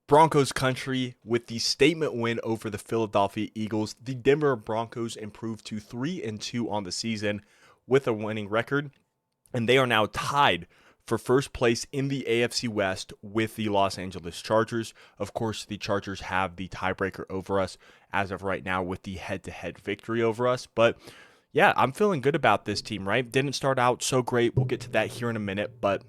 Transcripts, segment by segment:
Broncos country with the statement win over the Philadelphia Eagles. The Denver Broncos improved to 3-2 on the season with a winning record, and they are now tied for first place in the AFC West with the Los Angeles Chargers. Of course, the Chargers have the tiebreaker over us as of right now with the head-to-head victory over us, but yeah, I'm feeling good about this team, right? Didn't start out so great. We'll get to that here in a minute, but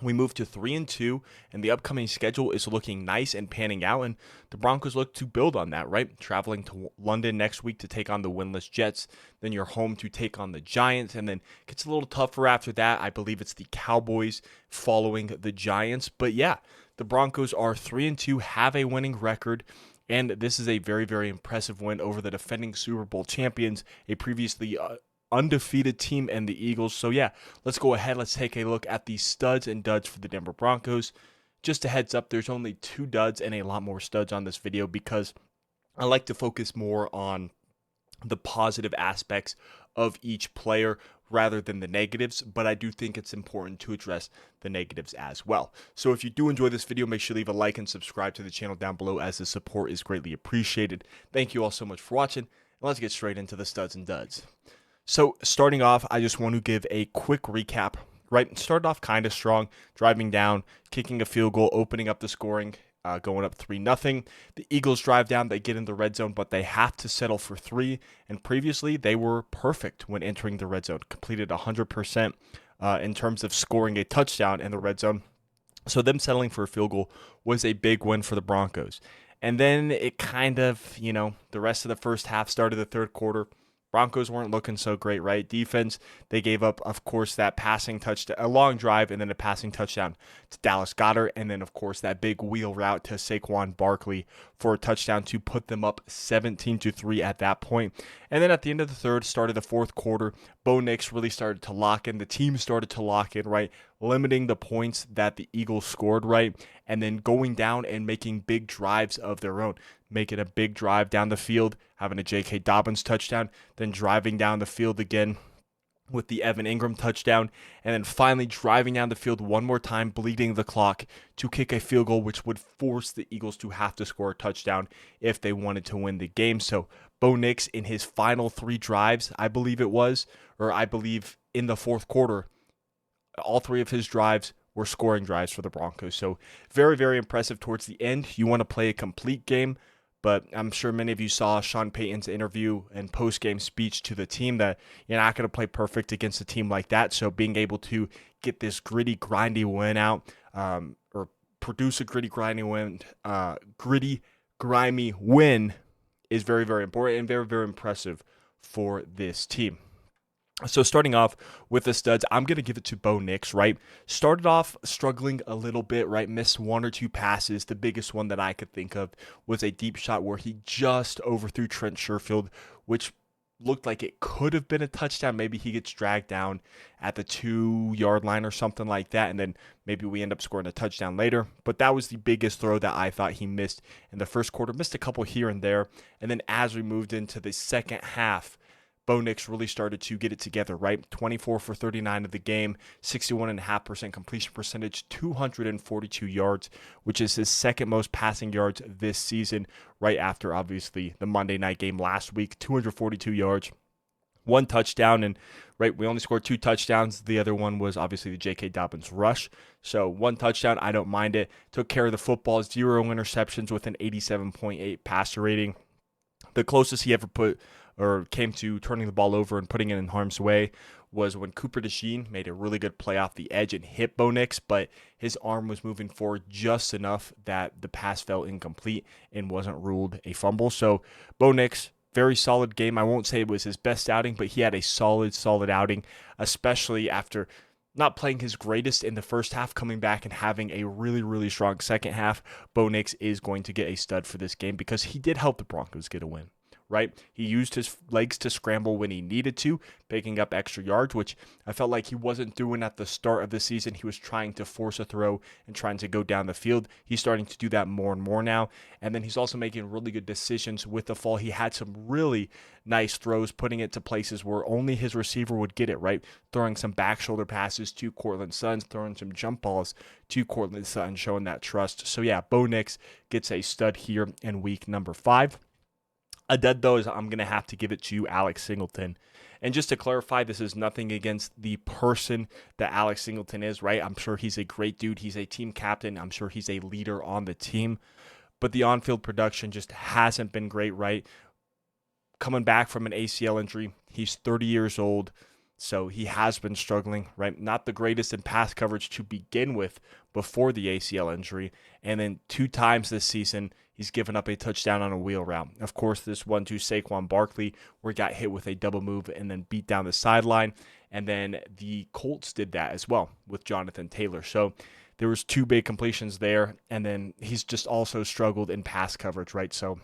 we moved to 3-2, and the upcoming schedule is looking nice and panning out, and the Broncos look to build on that, right? Traveling to London next week to take on the winless Jets, then you're home to take on the Giants, and then it gets a little tougher after that. I believe it's the Cowboys following the Giants, but yeah, the Broncos are 3-2, have a winning record, and this is a very, very impressive win over the defending Super Bowl champions, a previously undefeated team, and the Eagles. So yeah, let's go ahead. Let's take a look at the studs and duds for the Denver Broncos. Just a heads up, there's only 2 duds and a lot more studs on this video because I like to focus more on the positive aspects of each player rather than the negatives, but I do think it's important to address the negatives as well. So if you do enjoy this video, make sure to leave a like and subscribe to the channel down below, as the support is greatly appreciated. Thank you all so much for watching, and let's get straight into the studs and duds. So starting off, I just want to give a quick recap, right? Started off kind of strong, driving down, kicking a field goal, opening up the scoring, going up 3-0. The Eagles drive down, they get in the red zone, but they have to settle for 3. And previously, they were perfect when entering the red zone, completed 100% in terms of scoring a touchdown in the red zone. So them settling for a field goal was a big win for the Broncos. And then it kind of, the rest of the first half started the third quarter. Broncos weren't looking so great, right? Defense, they gave up, of course, that passing touchdown, a long drive, and then a passing touchdown to Dallas Goedert, and then, of course, that big wheel route to Saquon Barkley for a touchdown to put them up 17-3 at that point. And then at the end of the third, start of the fourth quarter, Bo Nix really started to lock in. The team started to lock in, right? Limiting the points that the Eagles scored, right? And then going down and making big drives of their own. Making a big drive down the field, having a J.K. Dobbins touchdown, then driving down the field again with the Evan Ingram touchdown, and then finally driving down the field one more time, bleeding the clock to kick a field goal, which would force the Eagles to have to score a touchdown if they wanted to win the game. So Bo Nix, in his final 3 drives, I believe in the fourth quarter, all 3 of his drives were scoring drives for the Broncos. So very, very impressive towards the end. You want to play a complete game, but I'm sure many of you saw Sean Payton's interview and post-game speech to the team that you're not going to play perfect against a team like that. So being able to get this gritty, grindy win out, or produce a gritty, grimy win is very, very important and very, very impressive for this team. So starting off with the studs, I'm going to give it to Bo Nix, right? Started off struggling a little bit, right? Missed 1 or 2 passes. The biggest one that I could think of was a deep shot where he just overthrew Trent Sherfield, which looked like it could have been a touchdown. Maybe he gets dragged down at the 2-yard line or something like that, and then maybe we end up scoring a touchdown later. But that was the biggest throw that I thought he missed in the first quarter. Missed a couple here and there. And then as we moved into the second half, Bo Nix really started to get it together, right? 24 for 39 of the game, 61.5% completion percentage, 242 yards, which is his second most passing yards this season, right after, obviously, the Monday night game last week, 242 yards, 1 touchdown, and right, we only scored 2 touchdowns. The other one was obviously the J.K. Dobbins rush. So 1 touchdown, I don't mind it. Took care of the football, 0 interceptions with an 87.8 passer rating. The closest he ever came to turning the ball over and putting it in harm's way was when Cooper DeJean made a really good play off the edge and hit Bo Nix, but his arm was moving forward just enough that the pass fell incomplete and wasn't ruled a fumble. So Bo Nix, very solid game. I won't say it was his best outing, but he had a solid outing, especially after not playing his greatest in the first half, coming back and having a really, really strong second half. Bo Nix is going to get a stud for this game because he did help the Broncos get a win. right? He used his legs to scramble when he needed to, picking up extra yards, which I felt like he wasn't doing at the start of the season. He was trying to force a throw and trying to go down the field. He's starting to do that more and more now. And then he's also making really good decisions with the fall. He had some really nice throws, putting it to places where only his receiver would get it, right? Throwing some back shoulder passes to Cortland Sutton, throwing some jump balls to Cortland Sutton, showing that trust. So yeah, Bo Nix gets a stud here in week number 5. A dud, though, is I'm going to have to give it to Alex Singleton. And just to clarify, this is nothing against the person that Alex Singleton is, right? I'm sure he's a great dude. He's a team captain. I'm sure he's a leader on the team. But the on-field production just hasn't been great, right? Coming back from an ACL injury, he's 30 years old, so he has been struggling, right? Not the greatest in pass coverage to begin with before the ACL injury. And then 2 times this season, he's given up a touchdown on a wheel route. Of course, this one to Saquon Barkley, where he got hit with a double move and then beat down the sideline. And then the Colts did that as well with Jonathan Taylor. So there was 2 big completions there. And then he's just also struggled in pass coverage, right? So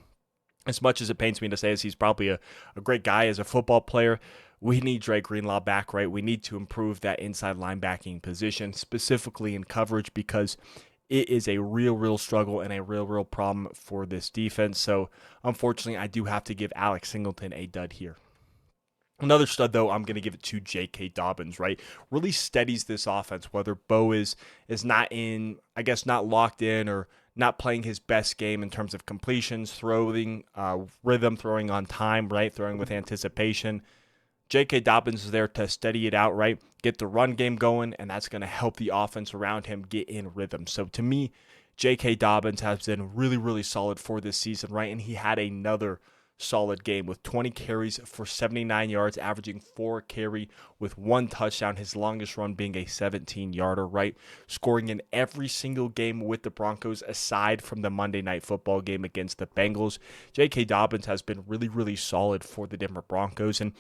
as much as it pains me to say this, he's probably a great guy as a football player. We need Drake Greenlaw back, right? We need to improve that inside linebacking position, specifically in coverage, because it is a real struggle and a real problem for this defense. So unfortunately, I do have to give Alex Singleton a dud here. Another stud, though, I'm going to give it to J.K. Dobbins, right? Really steadies this offense, whether Bo is not in, I guess, not locked in or not playing his best game in terms of completions, throwing, rhythm, throwing on time, right? Throwing with anticipation. J.K. Dobbins is there to steady it out, right? Get the run game going, and that's going to help the offense around him get in rhythm. So to me, J.K. Dobbins has been really solid for this season, right? And he had another solid game with 20 carries for 79 yards, averaging 4 carry with 1 touchdown, his longest run being a 17-yarder, right? Scoring in every single game with the Broncos aside from the Monday Night Football game against the Bengals. J.K. Dobbins has been really solid for the Denver Broncos. And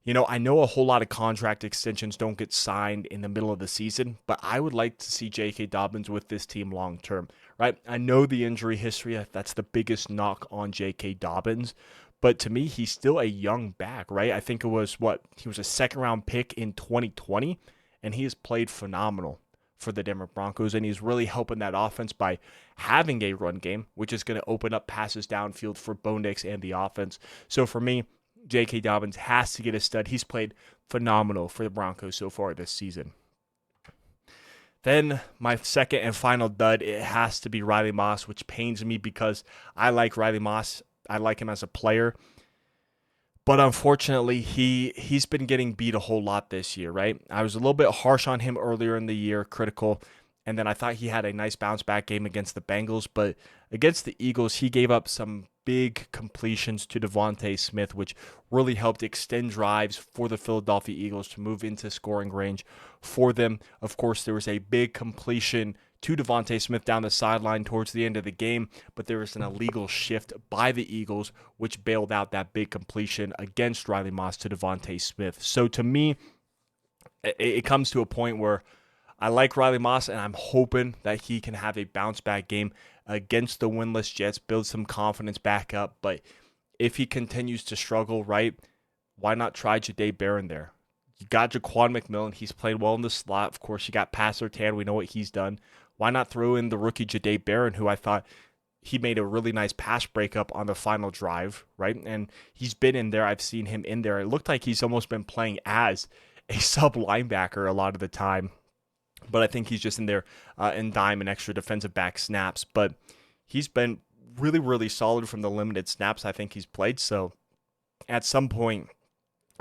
you know, I know a whole lot of contract extensions don't get signed in the middle of the season, but I would like to see J.K. Dobbins with this team long term, right? I know the injury history, that's the biggest knock on J.K. Dobbins, but to me, he's still a young back, right? I think it was, he was a second-round pick in 2020, and he has played phenomenal for the Denver Broncos, and he's really helping that offense by having a run game, which is going to open up passes downfield for Bo Nix and the offense. So for me, J.K. Dobbins has to get a stud. He's played phenomenal for the Broncos so far this season. Then my second and final dud, it has to be Riley Moss, which pains me because I like Riley Moss. I like him as a player. But unfortunately, he's been getting beat a whole lot this year, right? I was a little bit harsh on him earlier in the year, critical. And then I thought he had a nice bounce back game against the Bengals. But against the Eagles, he gave up some big completions to Devontae Smith, which really helped extend drives for the Philadelphia Eagles to move into scoring range for them. Of course, there was a big completion to Devontae Smith down the sideline towards the end of the game, but there was an illegal shift by the Eagles, which bailed out that big completion against Riley Moss to Devontae Smith. So to me, it comes to a point where I like Riley Moss, and I'm hoping that he can have a bounce-back game against the winless Jets, build some confidence back up. But if he continues to struggle, right, why not try Jahdae Barron there? You got Jaquan McMillan. He's played well in the slot. Of course, you got Pat Surtain. We know what he's done. Why not throw in the rookie Jahdae Barron, who I thought he made a really nice pass breakup on the final drive, right? And he's been in there. I've seen him in there. It looked like he's almost been playing as a sub linebacker a lot of the time. But I think he's just in there in dime and extra defensive back snaps. But he's been really solid from the limited snaps I think he's played. So at some point,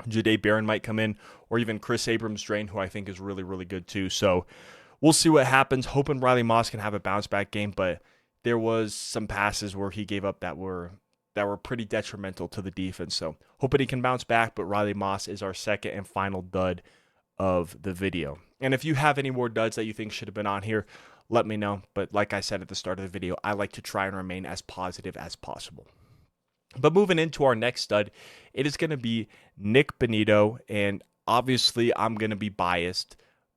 Jahdae Barron might come in, or even Chris Abrams-Drain, who I think is really good too. So we'll see what happens. Hoping Riley Moss can have a bounce-back game, but there was some passes where he gave up that were pretty detrimental to the defense. So hoping he can bounce back, but Riley Moss is our second and final dud of the video. And if you have any more duds that you think should have been on here, let me know. But like I said at the start of the video, I like to try and remain as positive as possible. But moving into our next stud, it is going to be Nick Bonitto. And obviously, I'm going to be biased.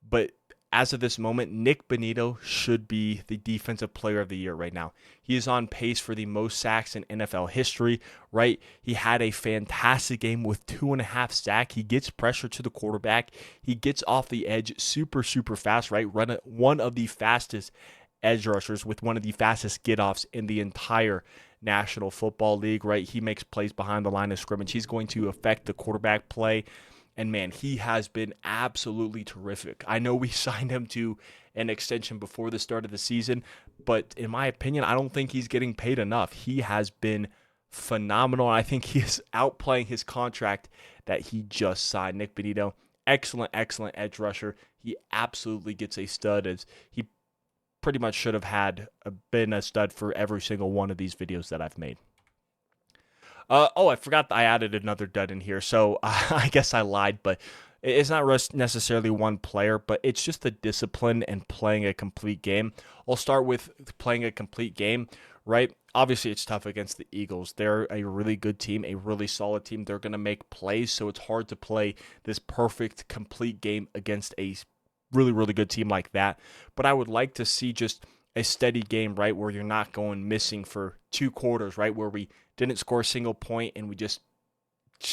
But as of this moment, Nick Bonito should be the defensive player of the year right now. He is on pace for the most sacks in NFL history, right? He had a fantastic game with 2.5 sacks. He gets pressure to the quarterback. He gets off the edge super, super fast, right? One of the fastest edge rushers with one of the fastest get-offs in the entire National Football League, right? He makes plays behind the line of scrimmage. He's going to affect the quarterback play. And man, he has been absolutely terrific. I know we signed him to an extension before the start of the season, but in my opinion, I don't think he's getting paid enough. He has been phenomenal. I think he is outplaying his contract that he just signed. Nick Bonito, excellent, excellent edge rusher. He absolutely gets a stud, as he pretty much should have been a stud for every single one of these videos that I've made. I forgot I added another dud in here, so I guess I lied, but it's not necessarily one player, but it's just the discipline and playing a complete game. I'll start with playing a complete game, right? Obviously, it's tough against the Eagles. They're a really good team, a really solid team. They're going to make plays, so it's hard to play this perfect, complete game against a really, really good team like that. But I would like to see just a steady game, right, where you're not going missing for 2 quarters, right, where we didn't score a single point and we just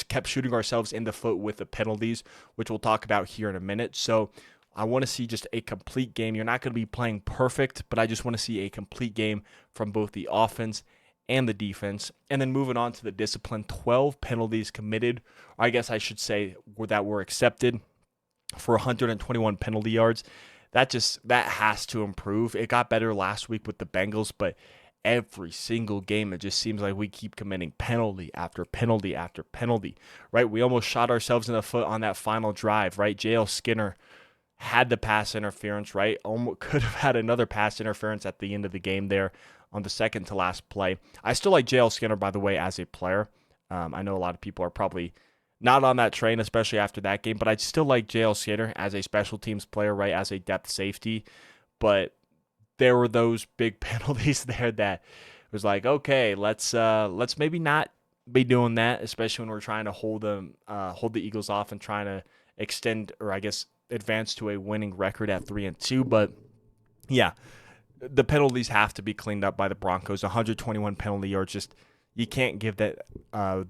kept shooting ourselves in the foot with the penalties, which we'll talk about here in a minute. So I want to see just a complete game. You're not going to be playing perfect, but I just want to see a complete game from both the offense and the defense. And then moving on to the discipline, 12 penalties committed, or I guess I should say that were accepted for 121 penalty yards. That has to improve. It got better last week with the Bengals, but every single game, it just seems like we keep committing penalty after penalty after penalty, right? We almost shot ourselves in the foot on that final drive, right? J.L. Skinner had the pass interference, right? Almost could have had another pass interference at the end of the game there on the second to last play. I still like J.L. Skinner, by the way, as a player. I know a lot of people are probably not on that train, especially after that game, but I still like J.L. Skinner as a special teams player, right? As a depth safety, but there were those big penalties there that was like, okay, let's maybe not be doing that, especially when we're trying to hold the Eagles off and trying to extend, or I guess advance to a winning record at 3-2. But yeah, the penalties have to be cleaned up by the Broncos. 121 penalty yards, just you can't give that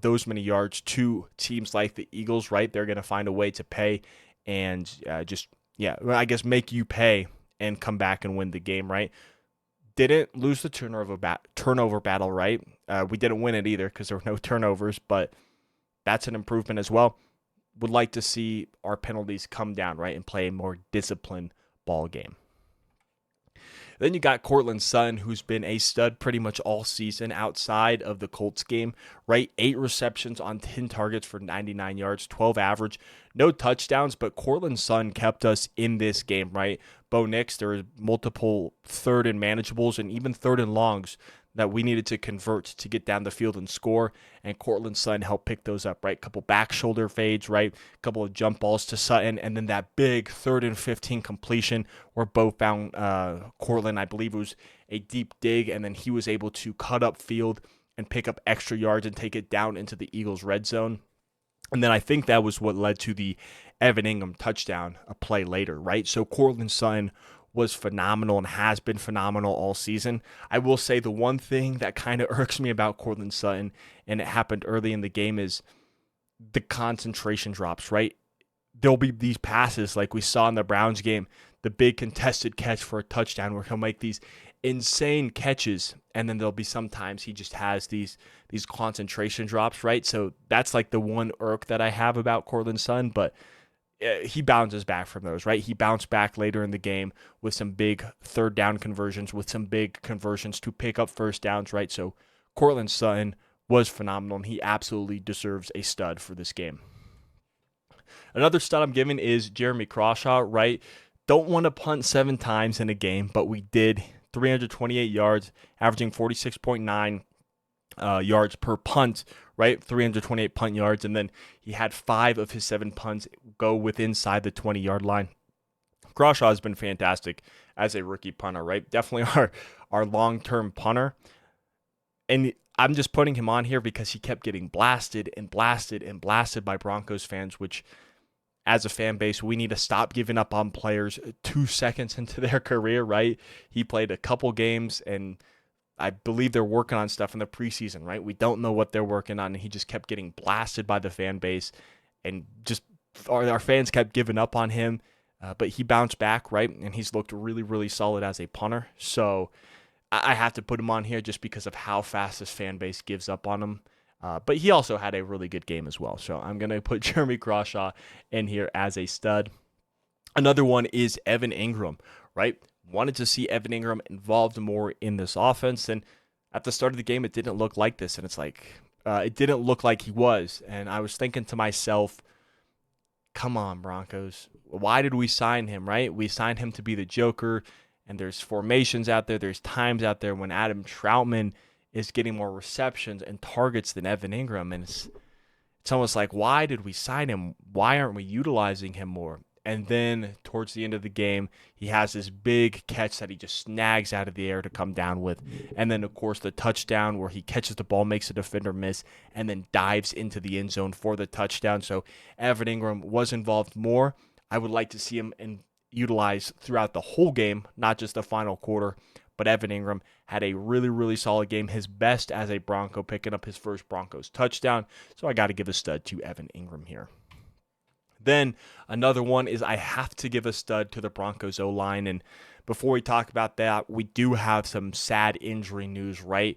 those many yards to teams like the Eagles, right? They're going to find a way to pay and I guess make you pay and come back and win the game, right? Didn't lose the turnover battle, right? We didn't win it either because there were no turnovers, but that's an improvement as well. Would like to see our penalties come down, right, and play a more disciplined ball game. Then you got Courtland Sutton, who's been a stud pretty much all season outside of the Colts game, right? 8 receptions on 10 targets for 99 yards, 12 average, no touchdowns, but Courtland Sutton kept us in this game, right? Bo Nix, there were multiple 3rd and manageables and even 3rd and longs that we needed to convert to get down the field and score, and Courtland Sutton helped pick those up, right? Couple back shoulder fades, right? Couple of jump balls to Sutton, and then that big 3rd and 15 completion where Bo found Courtland. I believe it was a deep dig, and then he was able to cut up field and pick up extra yards and take it down into the Eagles' red zone. And then I think that was what led to the Evan Ingham touchdown a play later, right? So Courtland Sutton was phenomenal and has been phenomenal all season. I will say the one thing that kind of irks me about Courtland Sutton, and it happened early in the game, is the concentration drops, right? There'll be these passes like we saw in the Browns game, the big contested catch for a touchdown where he'll make these insane catches, and then there'll be sometimes he just has these concentration drops, right? So that's like the one irk that I have about Courtland Sutton, but he bounces back from those, right? He bounced back later in the game with some big 3rd down conversions, with some big conversions to pick up 1st downs, right? So Courtland Sutton was phenomenal, and he absolutely deserves a stud for this game. Another stud I'm giving is Jeremy Crawshaw, right? Don't want to punt 7 times in a game, but we did. 328 yards, averaging 46.9 yards per punt, right? 328 punt yards, and then he had 5 of his 7 punts go inside the 20-yard line. Crawshaw has been fantastic as a rookie punter, right? Definitely our long-term punter. And I'm just putting him on here because he kept getting blasted and blasted and blasted by Broncos fans, which as a fan base, we need to stop giving up on players 2 seconds into their career, right? He played a couple games, and I believe they're working on stuff in the preseason, right? We don't know what they're working on, and he just kept getting blasted by the fan base, and just our fans kept giving up on him. But he bounced back, right? And he's looked really, really solid as a punter. So I have to put him on here just because of how fast this fan base gives up on him. But he also had a really good game as well. So I'm going to put Jeremy Crawshaw in here as a stud. Another one is Evan Ingram, right? Wanted to see Evan Ingram involved more in this offense. And at the start of the game, it didn't look like this. And it's like, it didn't look like he was. And I was thinking to myself, come on, Broncos. Why did we sign him, right? We signed him to be the Joker. And there's formations out there. There's times out there when Adam Troutman is getting more receptions and targets than Evan Ingram. And it's almost like, why did we sign him? Why aren't we utilizing him more? And then towards the end of the game, he has this big catch that he just snags out of the air to come down with. And then, of course, the touchdown where he catches the ball, makes a defender miss, and then dives into the end zone for the touchdown. So Evan Ingram was involved more. I would like to see him utilized throughout the whole game, not just the final quarter. But Evan Ingram had a really, really solid game, his best as a Bronco, picking up his first Broncos touchdown. So I got to give a stud to Evan Ingram here. Then another one is I have to give a stud to the Broncos O-line. And before we talk about that, we do have some sad injury news, right?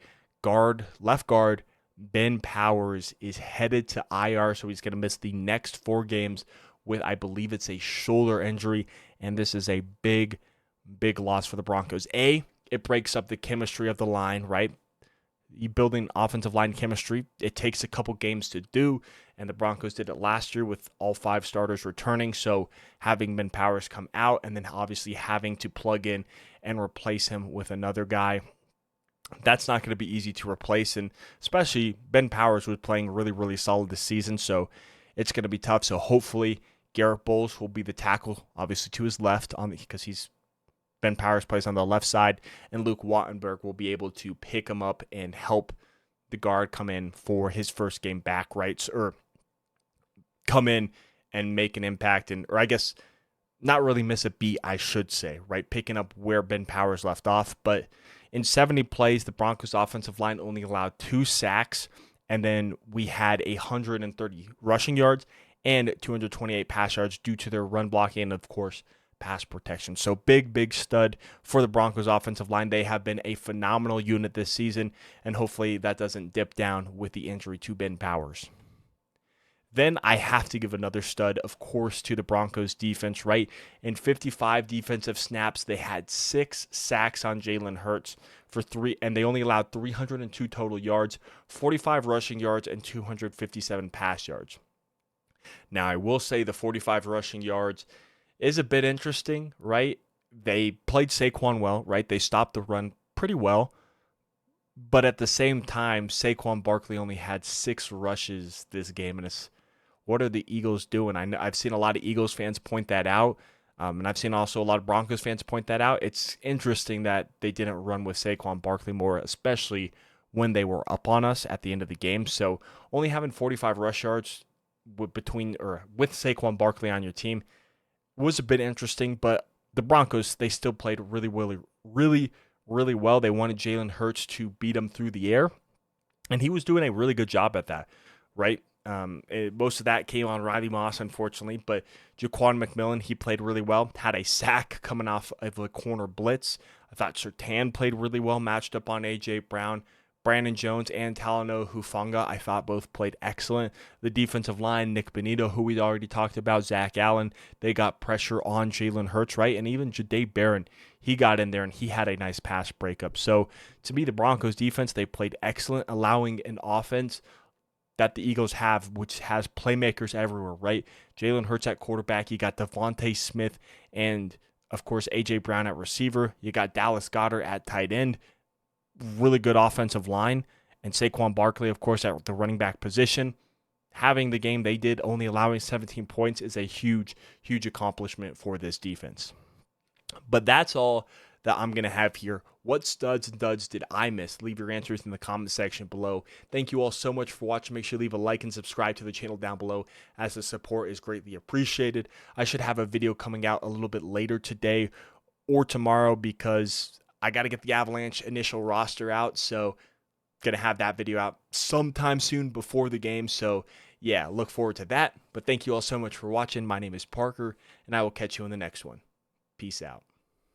Left guard, Ben Powers is headed to IR, so he's going to miss the next 4 games with, I believe it's a shoulder injury. And this is a big, big loss for the Broncos. It breaks up the chemistry of the line, right? You building offensive line chemistry, it takes a couple games to do, and the Broncos did it last year with all 5 starters returning. So having Ben Powers come out and then obviously having to plug in and replace him with another guy, that's not going to be easy to replace. And especially Ben Powers was playing really, really solid this season, so it's going to be tough. So hopefully Garrett Bowles will be the tackle, obviously to his left, because Ben Powers plays on the left side, and Luke Wattenberg will be able to pick him up and help the guard come in for his first game back, right? Or come in and make an impact, or I guess not really miss a beat, I should say, right? Picking up where Ben Powers left off. But in 70 plays, the Broncos offensive line only allowed 2 sacks, and then we had 130 rushing yards and 228 pass yards due to their run blocking and, of course, pass protection. So big stud for the Broncos offensive line. They have been a phenomenal unit this season, and hopefully that doesn't dip down with the injury to Ben Powers. Then I have to give another stud, of course, to the Broncos defense, right? In 55 defensive snaps, they had 6 sacks on Jalen Hurts for 3, and they only allowed 302 total yards, 45 rushing yards, and 257 pass yards. Now, I will say the 45 rushing yards is a bit interesting, right? They played Saquon well, right? They stopped the run pretty well. But at the same time, Saquon Barkley only had 6 rushes this game. And it's, what are the Eagles doing? I've seen a lot of Eagles fans point that out. And I've seen also a lot of Broncos fans point that out. It's interesting that they didn't run with Saquon Barkley more, especially when they were up on us at the end of the game. So only having 45 rush yards with Saquon Barkley on your team was a bit interesting, but the Broncos, they still played really well. They wanted Jalen Hurts to beat him through the air, and he was doing a really good job at that, right? Most of that came on Riley Moss, unfortunately, but Jaquan McMillan, he played really well, had a sack coming off of a corner blitz. I thought Surtain played really well, matched up on A.J. Brown. Brandon Jones and Talanoa Hufanga, I thought both played excellent. The defensive line, Nick Bonito, who we already talked about, Zach Allen, they got pressure on Jalen Hurts, right? And even Jahdae Barron, he got in there and he had a nice pass breakup. So to me, the Broncos defense, they played excellent, allowing an offense that the Eagles have, which has playmakers everywhere, right? Jalen Hurts at quarterback, you got Devontae Smith and, of course, A.J. Brown at receiver. You got Dallas Goedert at tight end. Really good offensive line, and Saquon Barkley, of course, at the running back position. Having the game they did, only allowing 17 points, is a huge accomplishment for this defense. But that's all that I'm going to have here. What studs and duds did I miss? Leave your answers in the comment section below. Thank you all so much for watching. Make sure to leave a like and subscribe to the channel down below, as the support is greatly appreciated. I should have a video coming out a little bit later today or tomorrow because I got to get the Avalanche initial roster out. So going to have that video out sometime soon before the game. So yeah, look forward to that. But thank you all so much for watching. My name is Parker, and I will catch you in the next one. Peace out.